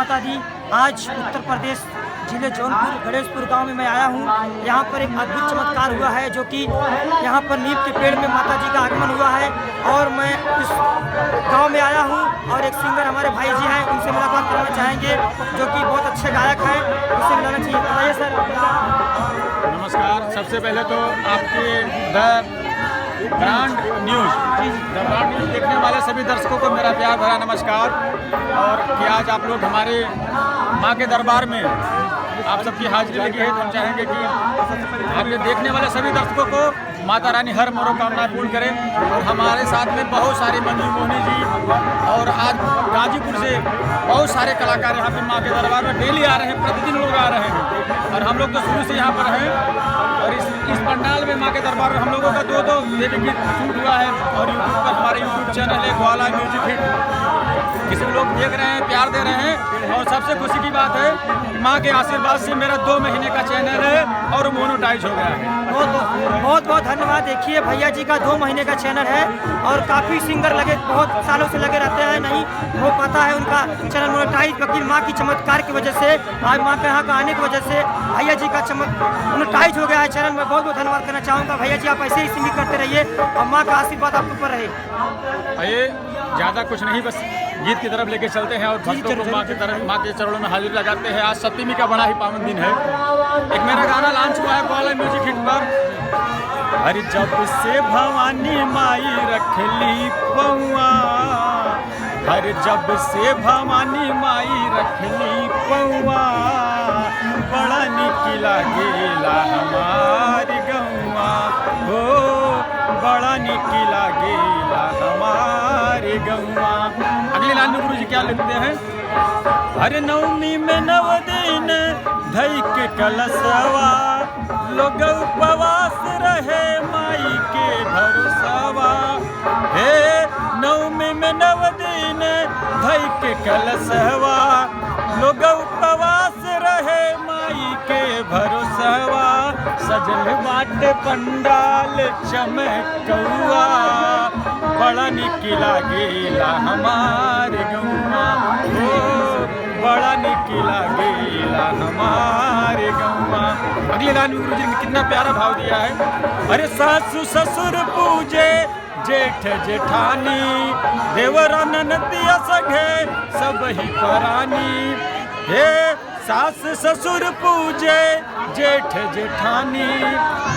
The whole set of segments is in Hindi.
माता दी। आज उत्तर प्रदेश जिले जौनपुर गणेशपुर गांव में मैं आया हूं। यहां पर एक अद्भुत चमत्कार हुआ है, जो कि यहां पर नीम के पेड़ में माता जी का आगमन हुआ है। और मैं इस गांव में आया हूं और एक सिंगर हमारे भाई जी हैं, उनसे मुलाकात करना चाहेंगे, जो कि बहुत अच्छे गायक हैं, उससे मिलाना चाहिए। बताइए सर। नमस्कार। सबसे पहले तो आपके द ब्रांड न्यूज़ देखने वाले सभी दर्शकों को मेरा प्यार भरा नमस्कार। और कि आज आप लोग हमारे माँ के दरबार में आप सबकी हाजिरी लगी है, तो हम चाहेंगे कि आपके देखने वाले सभी दर्शकों को माता रानी हर मनोकामना पूर्ण करें। और हमारे साथ में बहुत सारे मंजू मोहनी जी और आज गाजीपुर से बहुत सारे कलाकार यहाँ पे माँ के दरबार में डेली आ रहे हैं, प्रतिदिन लोग आ रहे हैं। और हम लोग तो शुरू से यहाँ पर हैं। और इस पंडाल में माँ के दरबार में हम लोगों का दो देवी गीत शूट हुआ है। और यूट्यूब पर हमारे यूट्यूब चैनल है ग्वाला म्यूजिक हिट, जिसे लोग देख रहे हैं, प्यार दे रहे हैं। और सबसे खुशी की बात है कि माँ के आशीर्वाद से मेरा 2 महीने का चैनल है और मोनेटाइज हो गया है। बहुत बहुत धन्यवाद। देखिए भैया जी का 2 महीने का चैनल है और काफ़ी सिंगर लगे, बहुत सालों से लगे रहते हैं, नहीं हो पाता है उनका चैनल मोनेटाइज। वकील माँ की चमत्कार की वजह से, आज माँ के यहाँ का आने की वजह से भैया जी का मोनेटाइज हो गया है चैनल। मैं बहुत बहुत धन्यवाद करना चाहूँगा भैया जी, आप ऐसे ही सिंगिंग करते रहिए और माँ का आशीर्वाद आपके ऊपर रहे। आइए, ज़्यादा कुछ नहीं, बस गीत की तरफ लेके चलते हैं और भक्तों को माँ के चरणों में हाजिर लगाते हैं। आज सप्तमी का बड़ा ही पावन दिन है। एक मेरा गाना लॉन्च हुआ है ग्वाला म्यूजिक हिट पर। अरे जब से भवानी माई रखली पौआ, हर जब से भवानी माई रखली पौआ, बड़ा निक लागेला हमारी गौआ, हो बड़ा निक लागेला हमारे गौआ। अगली लाइन में गुरु जी क्या लिखते हैं? हर नवमी में 9 दिन धई के कलशवा, लोग उपवास रहे माई के भरोसवा। हे नवमी में 9 दिन धई के कलशवा, लोग उपवास रहे माई के भरोसवा। सजल बाटे पंडाल चमकौआ, बड़ा निक लागेला हमारे गौआ, हो बड़ा निक लागेला हमारे गौआ। अगली लाइन में गुरु जी ने कितना प्यारा भाव दिया है। अरे सासु ससुर पूजे जेठ जेठानी, देवरा ननदिया सघे सब ही परानी। हे सास ससुर पूजे जेठ जेठानी,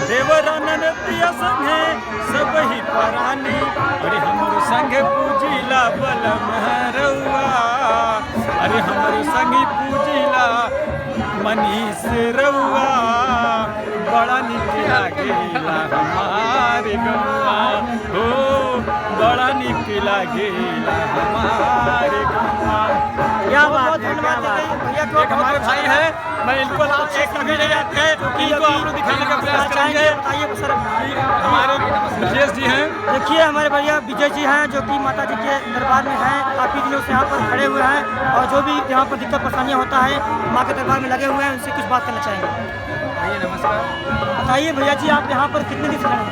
देवरा ननदिया संगे सब ही परानी। अरे हमर संगे पूजिला बलम रउआ, अरे हमर संगे पूजिला मनीष रउआ, बड़ा निक लागेला हमारे गौआ, हो बड़ा निक लागेला हमारे गौआ। क्या बात है, क्या बात है। एक हमारे भाई है, मैं इनको एक कभी नहीं आते, इनको आप लोग दिखाने का प्रयास करेंगे। बताइए सर। हमारे विजय जी हैं, देखिए हमारे भैया विजय जी हैं, जो कि माता जी के दरबार में हैं, काफ़ी दिनों से यहाँ पर खड़े हुए हैं और जो भी यहाँ पर दिक्कत परेशानियाँ होता है माँ के दरबार में लगे हुए हैं, उनसे कुछ बात करना चाहेंगे। भैया नमस्कार। बताइए भैया जी, आप यहाँ पर कितने दिन से खड़े हैं?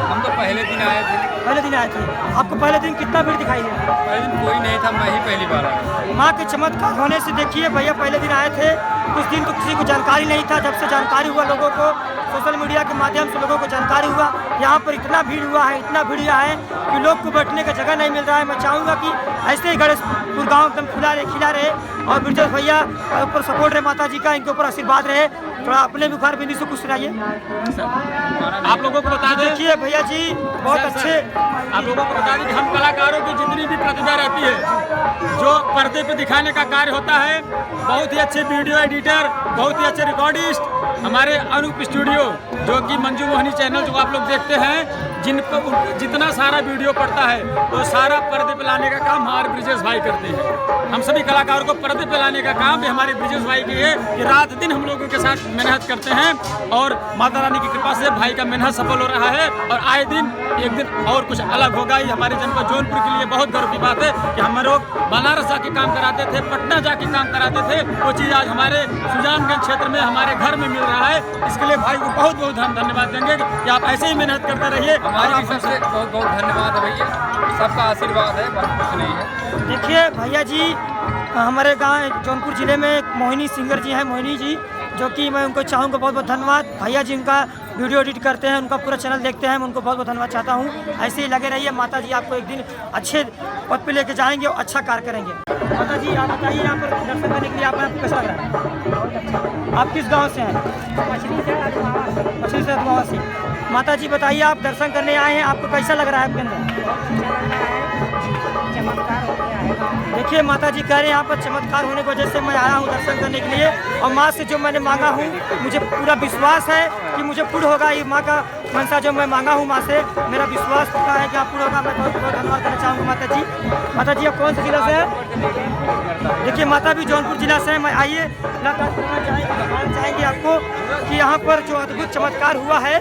हम तो पहले दिन आए थे। पहले दिन आए थे। आपको पहले दिन कितना भीड़ दिखाई दे? पहले दिन कोई नहीं था, मैं ही पहली बार आया। माँ के चमत्कार होने से देखिए भैया पहले दिन आए थे, कुछ दिन तो किसी को जानकारी नहीं था। जब से जानकारी हुआ लोगों को, सोशल मीडिया के माध्यम से लोगों को जानकारी हुआ, यहाँ पर इतना भीड़ हुआ है, इतना भीड़ हुआ है कि लोग को बैठने का जगह नहीं मिल रहा है। मैं चाहूँगा कि ऐसे ही गणेशपुर गाँव एकदम खिला रहे और ब्रिजेश भैया ऊपर सपोर्ट रहे माता जी का, इनके ऊपर आशीर्वाद रहे। थोड़ा अपने भी घर बिंदी से कुछ सुनाइए। आप लोगों को बता दें, देखिए भैया जी बहुत अच्छे, आप लोगों को बता दें कि हम कलाकारों की जितनी भी प्रतिभा रहती है, जो पर्दे पे दिखाने का कार्य होता है, बहुत ही अच्छे वीडियो एडिटर, बहुत ही अच्छे रिकॉर्डिस्ट हमारे अनूप स्टूडियो, जो कि मंजू मोहनी चैनल जो आप लोग देखते हैं, जिन पर जितना सारा वीडियो पड़ता है वो सारा पर्दे पे लाने का काम हमारे ब्रिजेश भाई करते हैं। हम सभी कलाकारों को पर्दे पे लाने का काम भी हमारे ब्रिजेश भाई की है कि रात दिन हम लोगों के साथ मेहनत करते हैं और माता रानी की कृपा से भाई का मेहनत सफल हो रहा है। और आए दिन एक दिन और कुछ अलग होगा। ये हमारे जनपद जौनपुर के लिए बहुत गर्व की बात है कि हम लोग बनारस जाके काम कराते थे, पटना जाके काम कराते थे, वो चीज़ आज हमारे सुजानगंज क्षेत्र में हमारे घर में मिल रहा है। इसके लिए भाई को बहुत बहुत धन्यवाद देंगे कि आप ऐसे ही मेहनत करते रहिए। हमारी तरफ से बहुत बहुत धन्यवाद है भैया, सबका आशीर्वाद है, बहुत कुछ नहीं है। देखिए भैया जी हमारे गांव जौनपुर ज़िले में एक मोहिनी सिंगर जी हैं, मोहिनी जी, जो कि मैं उनको चाहूँगा बहुत बहुत धन्यवाद। भैया जी उनका वीडियो एडिट करते हैं, उनका पूरा चैनल देखते हैं, मैं उनको बहुत बहुत धन्यवाद चाहता हूँ। ऐसे ही लगे रहिए, माता जी आपको एक दिन अच्छे पद पे लेके जाएंगे और अच्छा कार्य करेंगे। माता जी आप बताइए, यहाँ पर दर्शन करने के लिए आपको कैसा लग रहा है? आप किस गाँव से हैं? मछली से से। माता जी बताइए, आप दर्शन करने आए हैं, आपको कैसा लग रहा है आपके अंदर? देखिए माता जी कह रहे हैं यहाँ पर चमत्कार होने की वजह से मैं आया हूँ दर्शन करने के लिए, और माँ से जो मैंने मांगा हूँ मुझे पूरा विश्वास है कि मुझे पूर्ण होगा। ये माँ का मनसा जो मैं मांगा हूँ माँ से, मेरा विश्वास पक्का है कि आप पूर्ण होगा। मैं बहुत बहुत धन्यवाद करना चाहूँगा माता जी। माता जी आप कौन से जिला से हैं? देखिए माता भी जौनपुर जिला से है। मैं आइए बताना चाहेंगे आपको कि यहाँ पर जो अद्भुत चमत्कार हुआ है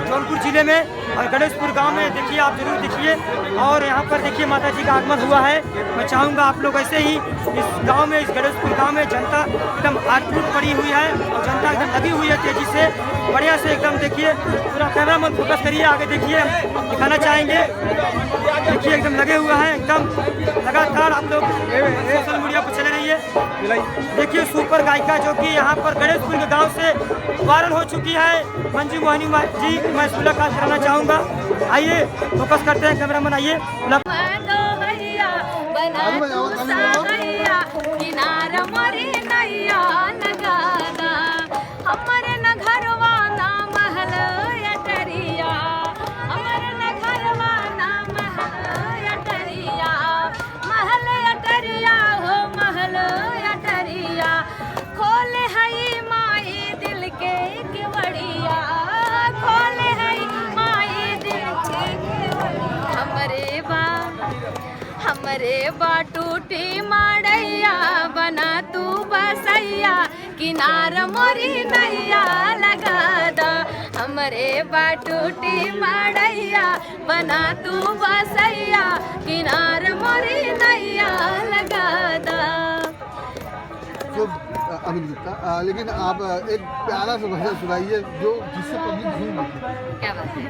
जौनपुर जिले में और गणेशपुर गांव में, देखिए आप जरूर देखिए। और यहाँ पर देखिए माता जी का आगमन हुआ है। मैं चाहूँगा आप लोग ऐसे ही इस गांव में, इस गणेशपुर गांव में जनता एकदम आटूट पड़ी हुई है और जनता एकदम लगी हुई है तेजी से, बढ़िया से एकदम। देखिए पूरा कैमरा मन फोकस करिए, आगे देखिए, दिखाना चाहेंगे। देखिए एकदम लगे हुए हैं, एकदम लगातार आप लोग सोशल मीडिया पर चले रहिए। देखिए सुपर गायिका जो कि यहाँ पर गणेशपुर के गाँव से वायरल हो चुकी है, मंजू मोहिनी जी, मैं मुलाकात कराना चाहूँगा। आइए फोकस करते हैं, कैमरामैन आइए। हमरे बाटूटी माड़ैया बना तू बसैया, किनार मोरी नैया लगा दा। हमरे बाटूटी माड़ैया बना तू बसैया, किनार मोरी नैया लगा दा। अमित गुप्ता, लेकिन आप एक प्यारा सा भजन सुनाइए जो जिससे पब्लिक झूम उठे। क्या बात है?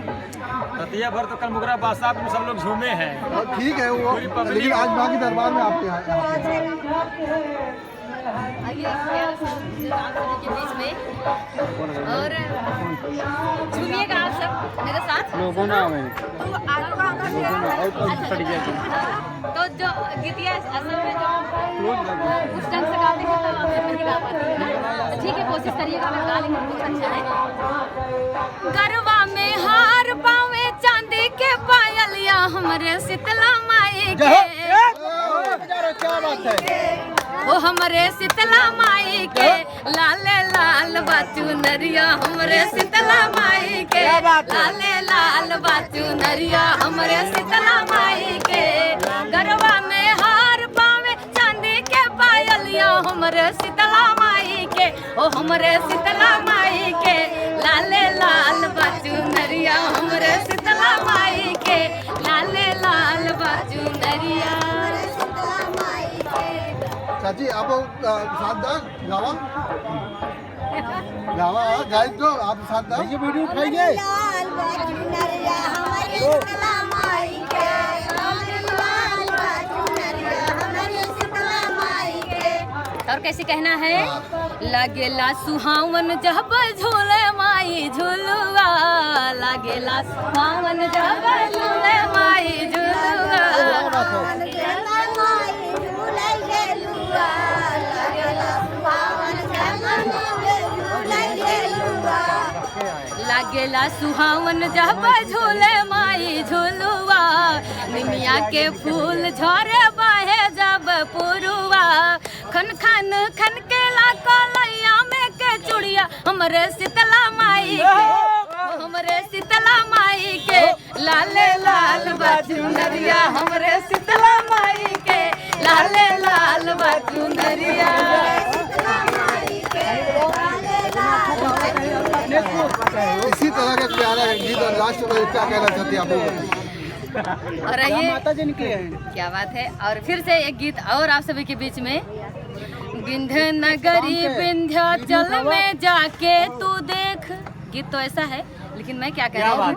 रतिया भर तो कल मुगरा बादशाह में सब लोग झूमे हैं। ठीक है वो, लेकिन आज बाकी दरबार में आपके यहाँ के बीच में और झूमिएगा आप सब मेरे साथ। तो जो गीतिया असल में जो उस ढंग से गाते हैं तो मैं नहीं गा पाती है ना, ठीक है कोशिश करिएगा, मैं गा लेंगे, कुछ अच्छा है। गरबा में हार पावे चांदी के पायलिया हमरे शीतला माई के, क्या बात है, वो हमरे शीतला माई के, लाले लाल बाचू नरिया हमरे शीतला माई के, लाले लाल बाचू नरिया हमरे शीतला माई के। गरबा में हार पावे चांदी के पायलिया हमरे शीतला माई के, ओ हमरे शीतला माई के, लाले लाल बाचू नरिया हमरे शीतला माई के, लाले लाल बाचू नरिया। चाची आप साथ गावा गावा गाय तो आप साथ दा ये वीडियो उठाइए। और कैसे कहना है? लगेला सुहावन जब झूले माई झूलुआ, लगेला सुहावन जब झूले माई झूलुआ, लागेला सुहावन जब झूले माई झूलुआ, निमिया के फूल झरे बहे जब पुरुआ, खन खन खन के ला कलैया में के चुड़िया हमरे शीतला माई के, हमरे शीतला माई के, लाले लाल बाजू नरिया हमरे शीतला माई के, लाले लाल बाजू नरिया। इसी तरह का प्यारा गीत और लास्ट में क्या कहना चाहती है आप? और ये माता जी की क्या बात है। और फिर से एक गीत और आप सभी के बीच में, विंध्य नगरी विंध्याचल में जाके तू देख। गीत तो ऐसा है लेकिन मैं क्या कह रहा हूँ,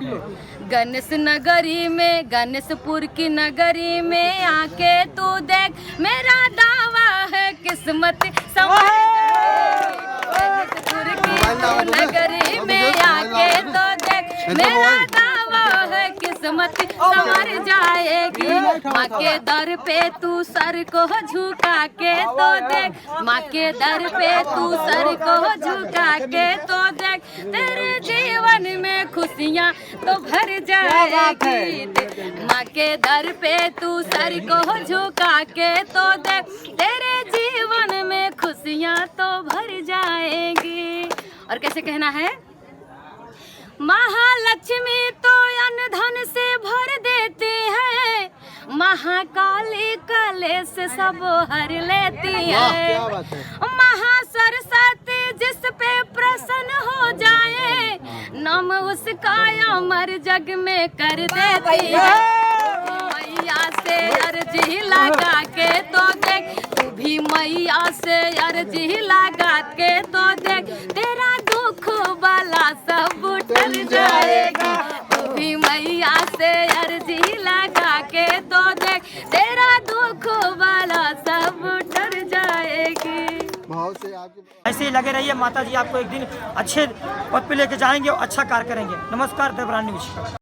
गणेश नगरी में, गणेशपुर की नगरी में आके तू देख, मेरा दावा है किस्मत संवर जाएगी। गणेशपुर की नगरी में आके तो देख, मेरा दावा है किस्मत संवर जाएगी। माँ के दर पे तू सर को झुका के तो देख, माँ के दर पे तू सर को झुका के तो देख, तेरे जीवन में खुशियाँ तो भर जाएगी। माँ के दर पे तू सर को झुका के तो देख, तेरे जीवन में खुशियाँ तो भर जाएगी। और कैसे कहना है? महालक्ष्मी तो अन्न धन से भर देती है, महाकाली कलेश सब हर लेती है। महासरस्वती जिस पे प्रसन्न हो जाए, नाम उसका अमर जग में कर देती है। मैया से अर्जी लगा के तो देख, तू भी मैया से अर्जी लगा के तो देख, तेरा दुख वाला सब टल जाएगा। तू भी मैया से अर्जी लगा के तो देख, तेरा दुख वाला सब टल जाएगी। भाव से आपके ऐसे ही लगे रहिए, माता जी आपको एक दिन अच्छे पद पे लेके जाएंगे और अच्छा कार्य करेंगे। नमस्कार, देवरानी न्यूज।